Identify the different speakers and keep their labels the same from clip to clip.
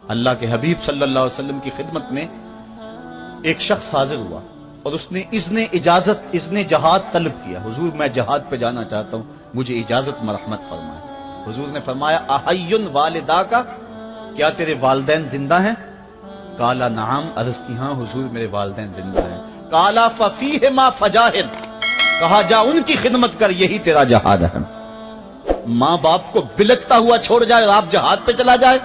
Speaker 1: اللہ کے حبیب صلی اللہ علیہ وسلم کی خدمت میں ایک شخص حاضر ہوا اور اس نے اذن جہاد طلب کیا. حضور میں جہاد پہ جانا چاہتا ہوں, مجھے اجازت مرحمت فرمائے. حضور نے فرمایا احیٌ والدا کا, کیا تیرے والدین زندہ ہیں؟ قال نعم, عرض کی ہاں حضور میرے والدین زندہ ہیں. قال ففیہما فجاہد, کہا جا ان کی خدمت کر, یہی تیرا جہاد ہے. ماں باپ کو بلکتا ہوا چھوڑ جائے اور آپ جہاد پہ چلا جائے,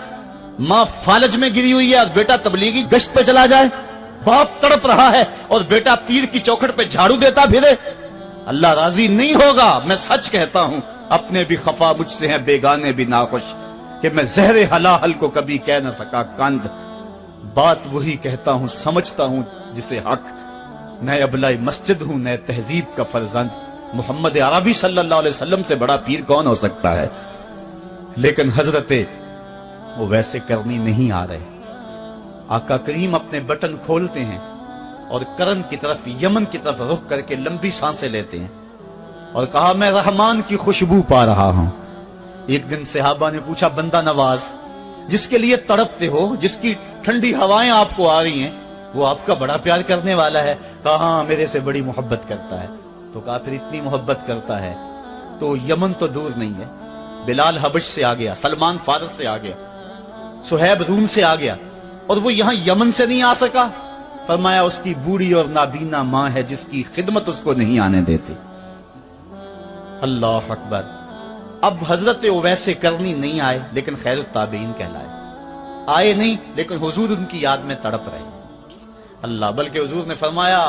Speaker 1: ماں فالج میں گری ہوئی ہے اور بیٹا تبلیغی گشت پہ چلا جائے, باپ تڑپ رہا ہے اور بیٹا پیر کی چوکھٹ پہ جھاڑو دیتا پھرے, اللہ راضی نہیں ہوگا. میں سچ کہتا ہوں, اپنے بھی خفا مجھ سے ہیں بیگانے بھی ناخوش, کہ میں زہر حلال کو کبھی کہہ نہ سکا کند. بات وہی کہتا ہوں سمجھتا ہوں جسے حق, نئے ابلائی مسجد ہوں نئے تہذیب کا فرزند. محمد عربی صلی اللہ علیہ وسلم سے بڑا پیر کون ہو سکتا ہے؟ لیکن حضرت وہ ویسے کرنی نہیں آ رہے. آقا کریم اپنے بٹن کھولتے ہیں اور کرن کی طرف, یمن کی طرف رخ کر کے لمبی سانسیں لیتے ہیں اور کہا میں رحمان کی خوشبو پا رہا ہوں. ایک دن صحابہ نے پوچھا بندہ نواز جس کے لیے تڑپتے ہو, جس کی ٹھنڈی ہوائیں آپ کو آ رہی ہیں, وہ آپ کا بڑا پیار کرنے والا ہے. کہا ہاں میرے سے بڑی محبت کرتا ہے. تو کہا پھر اتنی محبت کرتا ہے تو یمن تو دور نہیں ہے, بلال حبش سے آ گیا, سلمان فارس سے آ گیا, سہیب روم سے آ گیا, اور وہ یہاں یمن سے نہیں آ سکا. فرمایا اس کی بوڑھی اور نابینا ماں ہے جس کی خدمت اس کو نہیں آنے دیتی. اللہ اکبر. اب حضرت اویس کرنی نہیں آئے لیکن خیر التابعین کہلائے. آئے نہیں لیکن حضور ان کی یاد میں تڑپ رہے. اللہ, بلکہ حضور نے فرمایا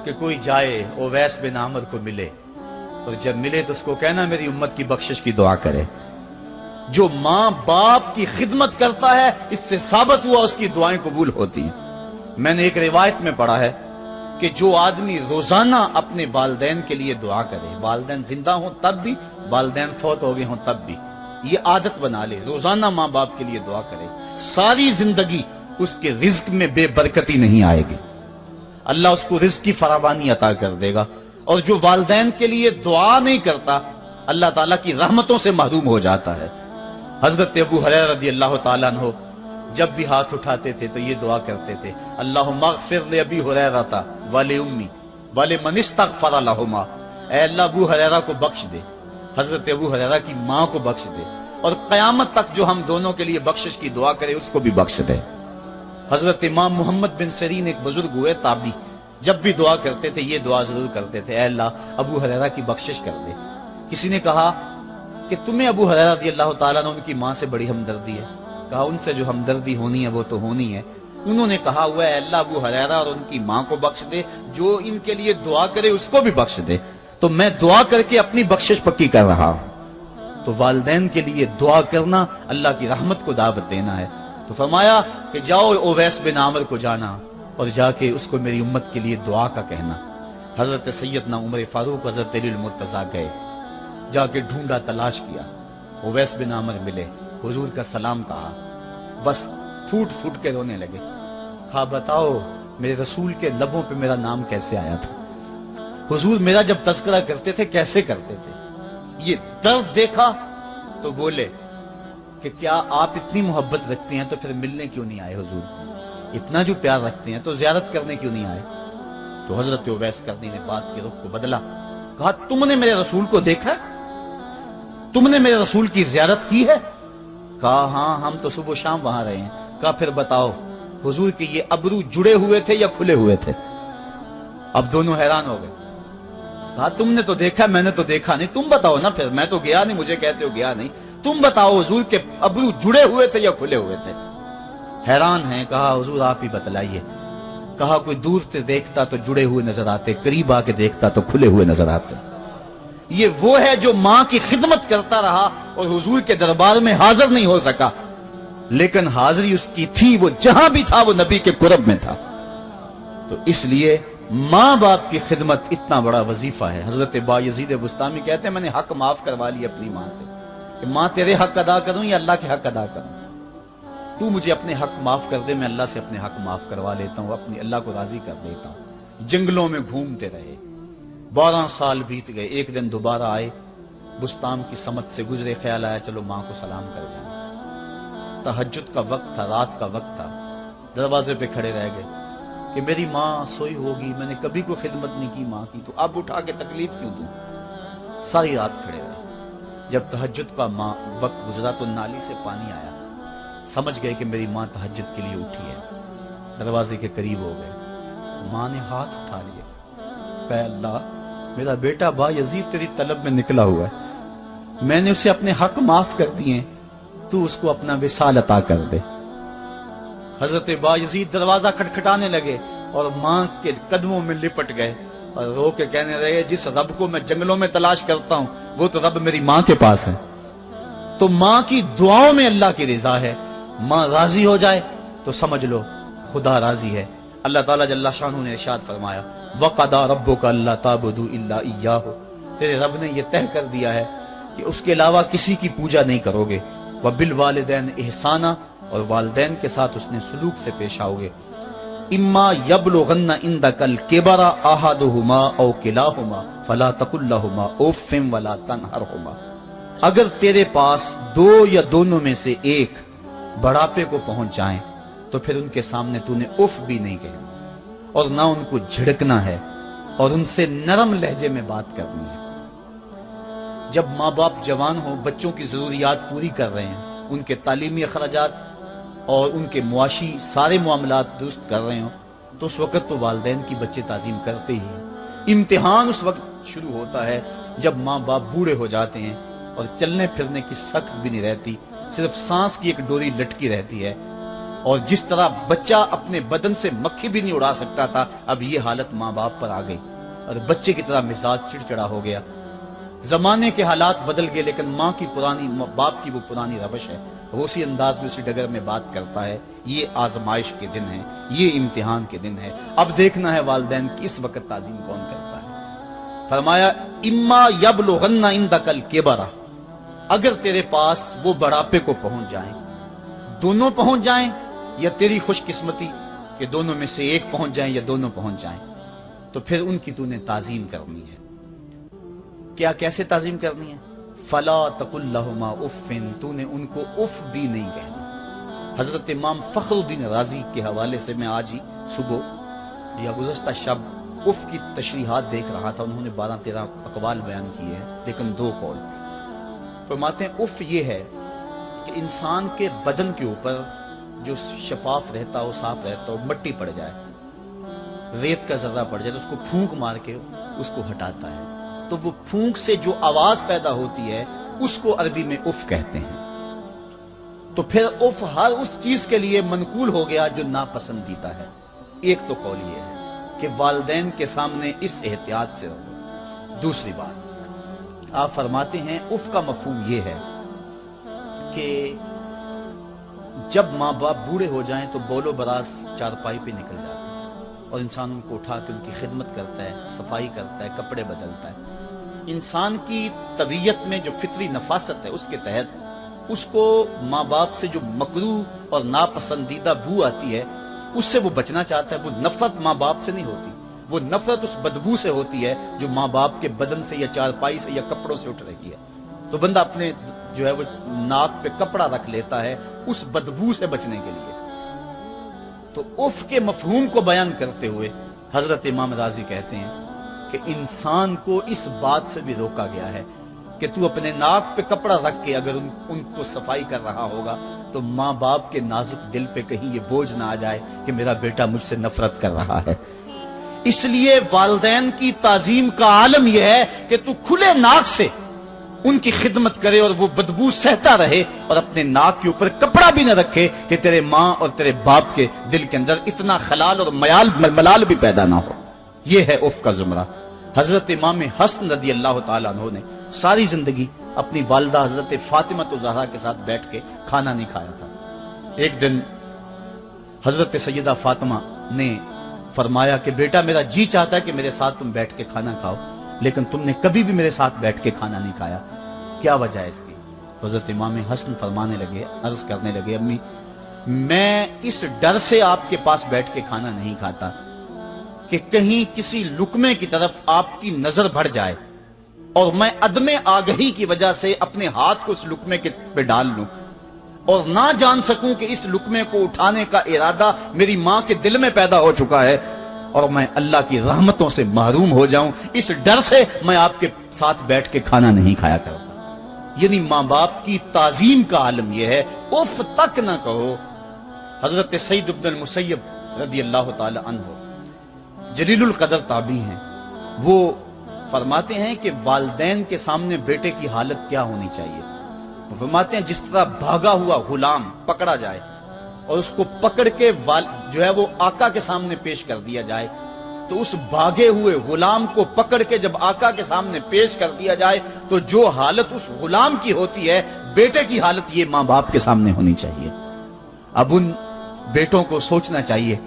Speaker 1: کہ کوئی جائے اویس بن عامر کو ملے, اور جب ملے تو اس کو کہنا میری امت کی بخشش کی دعا کرے. جو ماں باپ کی خدمت کرتا ہے اس سے ثابت ہوا اس کی دعائیں قبول ہوتی ہیں. میں نے ایک روایت میں پڑھا ہے کہ جو آدمی روزانہ اپنے والدین کے لیے دعا کرے, والدین زندہ ہوں تب بھی, والدین فوت ہو گئے ہوں تب بھی, یہ عادت بنا لے, روزانہ ماں باپ کے لیے دعا کرے, ساری زندگی اس کے رزق میں بے برکتی نہیں آئے گی. اللہ اس کو رزق کی فراوانی عطا کر دے گا. اور جو والدین کے لیے دعا نہیں کرتا اللہ تعالیٰ کی رحمتوں سے محروم ہو جاتا ہے. حضرت ابو ہریرہ رضی اللہ تعالیٰ عنہ جب بھی ہاتھ اٹھاتے تھے تو یہ دعا کرتے تھے, اللہم اغفر لابی ہریرہ ولأمی ولمن استغفر لہما. اے اللہ ابو ہریرہ کو بخش دے, حضرت ابو ہریرہ کی ماں کو بخش دے, اور قیامت تک جو ہم دونوں کے لیے بخشش کی دعا کرے اس کو بھی بخش دے. حضرت امام محمد بن سیرین ایک بزرگ ہوئے تابعی, جب بھی دعا کرتے تھے یہ دعا ضرور کرتے تھے, اے اللہ ابو ہریرہ کی بخشش کر دے. کسی نے کہا کہ تمہیں ابو ہریرہ رضی اللہ تعالیٰ عنہ ان کی ماں سے بڑی ہمدردی ہے. کہا ان سے جو ہمدردی ہونی ہے وہ تو ہونی ہے. انہوں نے کہا ہوا ہے اللہ ابو ہریرہ اور ان کی ماں کو بخش دے, جو ان کے لیے دعا کرے اس کو بھی بخش دے. تو میں دعا کر کے اپنی بخشش پکی کر رہا ہوں. تو والدین کے لیے دعا کرنا اللہ کی رحمت کو دعوت دینا ہے. تو فرمایا کہ جاؤ اویس بن عامر کو جانا اور جا کے اس کو میری امت کے لیے دعا کا کہنا. حضرت سیدنا عمر فاروق حضرت علی المرتضیٰ گئے, جا کے ڈھونڈا تلاش کیا, اویس بن عامر ملے, حضور کا سلام کہا, بس پھوٹ پھوٹ کے رونے لگے. کہا بتاؤ میرے رسول کے لبوں پہ میرا نام کیسے آیا تھا, حضور میرا جب تذکرہ کرتے تھے کیسے کرتے تھے. یہ درد دیکھا تو بولے کہ کیا آپ اتنی محبت رکھتے ہیں تو پھر ملنے کیوں نہیں آئے حضور کو, اتنا جو پیار رکھتے ہیں تو زیارت کرنے کیوں نہیں آئے. تو حضرت اویس کرنی نے بات کے رخ کو بدلا, کہا تم نے میرے رسول کو دیکھا, تم نے میرے رسول کی زیارت کی ہے؟ کہا ہاں ہم تو صبح و شام وہاں رہے ہیں. کہا پھر بتاؤ حضور کے یہ ابرو جڑے ہوئے تھے یا کھلے ہوئے تھے؟ اب دونوں حیران ہو گئے. کہا تم نے تو دیکھا میں نے تو دیکھا نہیں, تم بتاؤ نا, پھر میں تو گیا نہیں, مجھے کہتے ہو گیا نہیں, تم بتاؤ حضور کے ابرو جڑے ہوئے تھے یا کھلے ہوئے تھے؟ حیران ہیں. کہا حضور آپ ہی بتلائیے. کہا کوئی دور سے دیکھتا تو جڑے ہوئے نظر آتے, قریب آ کے دیکھتا تو کھلے ہوئے نظر آتے. یہ وہ ہے جو ماں کی خدمت کرتا رہا اور حضور کے دربار میں حاضر نہیں ہو سکا, لیکن حاضری اس کی تھی, وہ جہاں بھی تھا وہ نبی کے قرب میں تھا. تو اس لیے ماں باپ کی خدمت اتنا بڑا وظیفہ ہے. حضرت بایزید بستامی کہتے ہیں میں نے حق معاف کروا لی اپنی ماں سے, کہ ماں تیرے حق ادا کروں یا اللہ کے حق ادا کروں, تو مجھے اپنے حق معاف کر دے, میں اللہ سے اپنے حق معاف کروا لیتا ہوں, اپنی اللہ کو راضی کر لیتا ہوں. جنگلوں میں گھومتے رہے, 12 سال بیت گئے. ایک دن دوبارہ آئے, بستام کی سمت سے گزرے, خیال آیا چلو ماں کو سلام کر جائیں. तहज्जुद का वक्त था, रात का वक्त था, दरवाजे पे खड़े रह गए कि मेरी माँ सोई होगी, मैंने कभी कोई खिदमत नहीं की माँ की, तो अब उठा के तकलीफ क्यों दूं। सारी रात खड़े रहे। जब तहज्जुद का वक्त गुजरा तो नाली से पानी आया, समझ गए कि मेरी माँ तहज्जुद के लिए उठी है, दरवाजे के करीब हो गए। तो माँ ने हाथ उठा लिए, कहा अल्लाह मेरा बेटा बा यजीद तेरी तलब में निकला हुआ है, मैंने उसे अपने हक माफ कर दिए, तू उसको अपना विसाल अता कर दे। हजरत बा यजीद दरवाजा खटखटाने लगे और माँ के कदमों में लिपट गए और रो के कहने लगे, जिस रब को मैं जंगलों में तलाश करता हूं वो तो रब मेरी माँ के पास है। तो माँ की दुआओं में अल्लाह की रिजा है, माँ राजी हो जाए तो समझ लो खुदा राजी है। अल्लाह ताला जल्ला शानहू ने इरशाद फरमाया, वक़दा रब्बुका अल्ला ताबुदू इल्ला इय्याहु, तेरे रब ने यह तय कर दिया है कि उसके अलावा किसी की पूजा नहीं करोगे। व बिल वालिदैन इहसाना, और वालिदैन के साथ उसने सुलूक से पेश आओगे। इम्मा यबलुगन्ना इंदकल किबरा अहदुहुमा औ किलाहुमा फला तकुल लहुमा उफ़्फ़िन वला तनहरहुमा, अगर तेरे पास दो या दोनों में से एक बढ़ापे को पहुंच जाएं तो फिर उनके सामने तूने उफ भी नहीं कहना और ना उनको झिड़कना है और उनसे नरम लहजे में बात करनी है। जब माँ बाप जवान हो, बच्चों की जरूरियात पूरी कर रहे हैं, उनके तालीमी अखराजात और उनके मुआशी सारे मामलात दुरुस्त कर रहे हो, तो उस वक्त तो वालिदैन की बच्चे ताजीम करते ही हैं। इम्तिहान उस वक्त शुरू होता है जब माँ बाप बूढ़े हो जाते हैं और चलने फिरने की सख्त भी नहीं रहती, सिर्फ सांस की एक डोरी लटकी रहती है। और जिस तरह बच्चा अपने बदन से मक्खी भी नहीं उड़ा सकता था, अब ये हालत माँ बाप पर आ गई और बच्चे की तरह मिजाज चिड़चिड़ा हो गया। जमाने के हालात बदल गए, लेकिन माँ की पुरानी, बाप की वो पुरानी रवश है, वो उसी अंदाज में उसी डगर में बात करता है। ये आजमाइश के दिन है, ये इम्तिहान के दिन है। अब देखना है वालिदैन की इस वक्त ताजीम कौन करता है। फरमाया इम्मा यबलुगन्ना इंदकल किबरा, अगर तेरे पास वो बढ़ापे को पहुंच जाएं, दोनों पहुंच जाएं, या तेरी खुशकिस्मती कि दोनों में से एक पहुंच जाएं या दोनों पहुंच जाएं, तो फिर उनकी तूने ताजीम करनी है। क्या कैसे ताजीम करनी है? फला तकुल लहुमा उफ़्फ़िन, तूने उनको उफ भी नहीं कहना। हजरत इमाम फखरुद्दीन राजी के हवाले से मैं आज ही सुबह या गुज़श्ता शब उफ की तशरीहात देख रहा था। उन्होंने 12-13 अकवाल बयान किए हैं, लेकिन 2 कौल फरमाते हैं। उफ ये है कि इंसान के बदन के ऊपर जो शफाफ रहता हो, साफ रहता हो, मट्टी पड़ जाए, रेत का जर्रा पड़ जाए, तो उसको फूंक मार के उसको हटाता है, तो वो फूंक से जो आवाज पैदा होती है उसको अरबी में उफ कहते हैं। तो फिर उफ हर उस चीज के लिए मनकूल हो गया जो नापसंदीदा है। एक तो कौल ये है कि वालिदैन के सामने इस एहतियात से रहो। दूसरी बात आप फरमाते हैं उफ का मफहूम ये है कि जब माँ बाप बूढ़े हो जाएं तो बोलो बरास चारपाई पे निकल जाते हैं और इंसान उनको उठा के उनकी खिदमत करता है, सफाई करता है, कपड़े बदलता है। इंसान की तबीयत में जो फितरी नफासत है उसके तहत उसको माँ बाप से जो मकरूह और नापसंदीदा बू आती है उससे वो बचना चाहता है। वो नफरत माँ बाप से नहीं होती, वो नफरत उस बदबू से होती है जो माँ बाप के बदन से या चारपाई से या कपड़ों से उठ रही है। तो बंदा अपने जो है वो नाक पे कपड़ा रख लेता है उस बदबू से बचने के लिए। तो उफ के मफहूम को बयान करते हुए हजरत इमाम राजी कहते हैं कि इंसान को इस बात से भी रोका गया है कि तू अपने नाक पे कपड़ा रख के अगर उनको सफाई कर रहा होगा तो माँ बाप के नाजुक दिल पे कहीं ये बोझ ना आ जाए कि मेरा बेटा मुझसे नफरत कर रहा है। इसलिए वालिदैन की ताजीम का आलम यह है कि तू खुले नाक से उनकी खिदमत करे और वो बदबू सहता रहे और अपने नाक के ऊपर कपड़ा भी न रखे कि तेरे माँ और तेरे बाप के दिल के अंदर इतना खलाल और मलाल भी पैदा ना हो। यह है उफ का जुमरा। हजरत इमाम हसन रदी अल्लाह ताला अन्हु ने सारी जिंदगी अपनी वालिदा हजरत फातिमा तो ज़हरा के साथ बैठ के खाना नहीं खाया था। एक दिन हजरत सैयदा फातिमा ने फरमाया कि बेटा मेरा जी चाहता है कि मेरे साथ तुम बैठ के खाना खाओ, लेकिन तुमने कभी भी मेरे साथ बैठ के खाना नहीं खाया, क्या वजह है इसकी? तो हजरत इमाम हसन फरमाने लगे, अर्ज करने लगे, अम्मी मैं इस डर से आपके पास बैठ के खाना नहीं खाता कि कहीं किसी लुकमे की तरफ आपकी नजर बढ़ जाए और मैं अदमे आगही की वजह से अपने हाथ को उस लुकमे के पे डाल लूं। और ना जान सकूं कि इस लुकमे को उठाने का इरादा मेरी मां के दिल में पैदा हो चुका है और मैं अल्लाह की रहमतों से महरूम हो जाऊं, इस डर से मैं आपके साथ बैठ के खाना नहीं खाया करता। यानी मां बाप की ताजीम का आलम यह है, उफ तक ना कहो। हजरत सईद इब्न मुसय्यब रदी अल्लाह ताला अन्हु जलीलुल कदर ताबी हैं, वो फरमाते हैं कि वालिदैन के सामने बेटे की हालत क्या होनी चाहिए। वो फरमाते हैं जिस तरह भागा हुआ गुलाम पकड़ा जाए और उसको पकड़ के जो है वो आका के सामने पेश कर दिया जाए, तो उस भागे हुए गुलाम को पकड़ के जब आका के सामने पेश कर दिया जाए तो जो हालत उस गुलाम की होती है, बेटे की हालत ये मां बाप के सामने होनी चाहिए। अब उन बेटों को सोचना चाहिए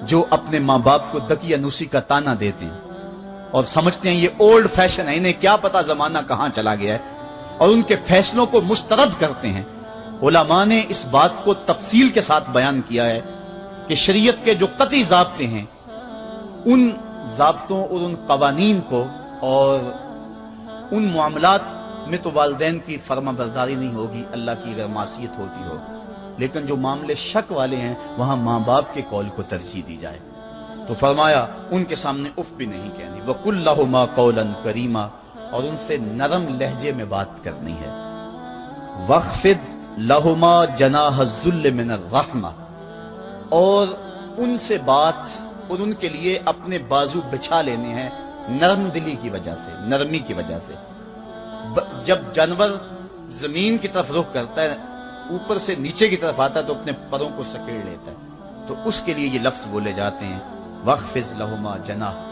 Speaker 1: जो अपने मां बाप को दकियानूसी का ताना देते हैं और समझते हैं ये ओल्ड फैशन है, इन्हें क्या पता जमाना कहां चला गया है, और उनके फैसलों को मुस्तरद करते हैं। उलमा ने इस बात को तफसील के साथ बयान किया है कि शरीयत के जो कतई ज़ाब्ते हैं, उन ज़ाब्तों और उन कवानीन को और उन मामलात में तो वालिदैन की फर्माबरदारी नहीं होगी, अल्लाह की अगर मासियत होती हो, लेकिन जो मामले शक वाले हैं वहां मां बाप के कौल को तरजीह दी जाए। तो फरमाया उनके सामने उफ भी नहीं कहनी, वकुल लहुमा कौलन करीमा, और उनसे नरम लहजे में बात करनी है। वख्फिद लहुमा जनाह ज़ुल्ल मिनर रहमा, और उनसे बात और उनके लिए अपने बाजू बिछा लेने हैं नरम दिली की वजह से, नरमी की वजह से। जब जानवर जमीन की तरफ रुख करता है, ऊपर से नीचे की तरफ आता है तो अपने परों को सकेड़ लेता है, तो उसके लिए ये लफ्ज बोले जाते हैं वख्फिज लहुमा जनाह